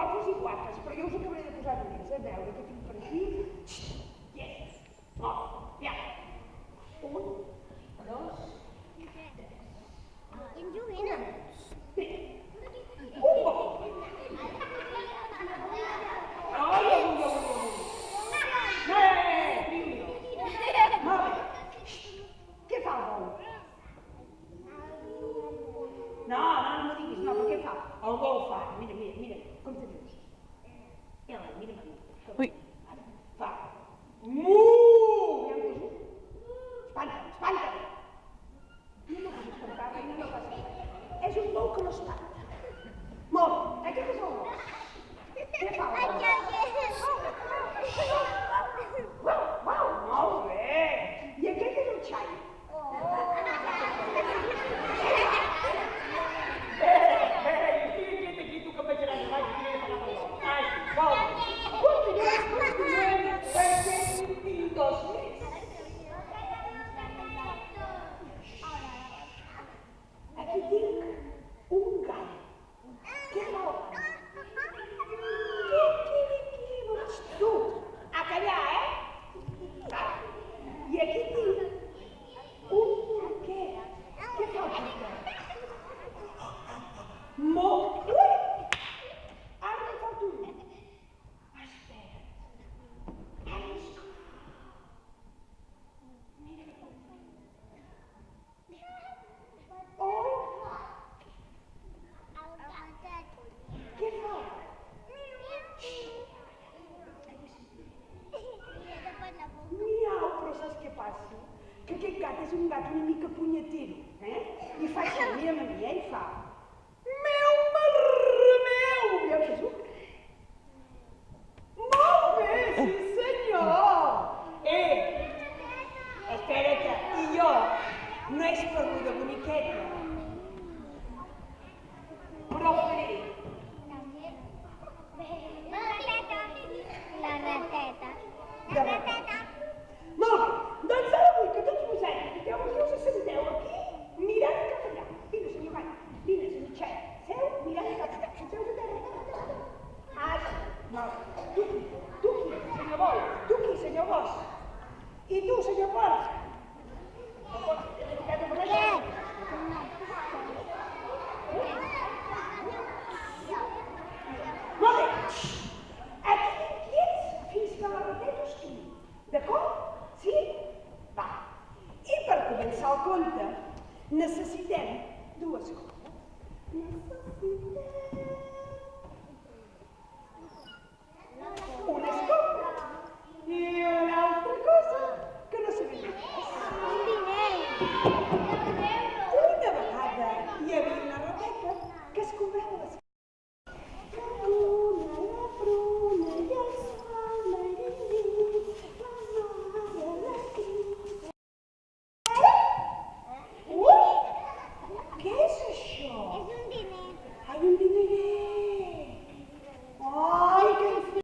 guapos i guapes, però jo us acabaré de posar només, a veure què tinc per aquí. Yes! Ja. 1, 2, 3. I en Joguina? Un bou! Molt bé. Què fa el bou? No m'ho diguis, no, però què fa? El bou fa, mira, com te dius? Mira. Ui. Fa. Muuu! Espanta! No puc espantar, no passa res. És un bou que no espanta. Molt bé, aquest és el bou. Què fa el bou? Molt bé. I aquest és el xai. Aquí, tu que vegeràs baix, continuem, perquè tinc 2 més. Aquí tinc un gall. Què fa el gall? Tu, a callar, I aquí tinc un porquet. Què fa el porquet? Ui! Ara em falta un. Espera. Ara és clar. Mira. Oh! Què fa? Miau, però saps què passa? Que aquest gat és un gat una mica punyetero, I fa així, mira'm a mi, I fa... Meu, marrameu! Veus això? Molt bé, sí senyor! Espera't, i jo no és per lo de boniqueta, però faré... La rateta. Molt bé, doncs ara vull que tots vosaltres fiqueu els us assenteu aquí mirant cap allà. Vine, senyor gat, vine, senyor xai, seu mirant cap allà, seu a terra. No, tu aquí, senyor bou, tu aquí, senyor gos, i tu, senyor porc. Molt bé, aquí quiets fins que la rateta us cridi. D'acord? Sí? Va. I per començar el conte necessitem 2 coses. Necessitem una escombra i una altra cosa que no sabem què és. Un diner.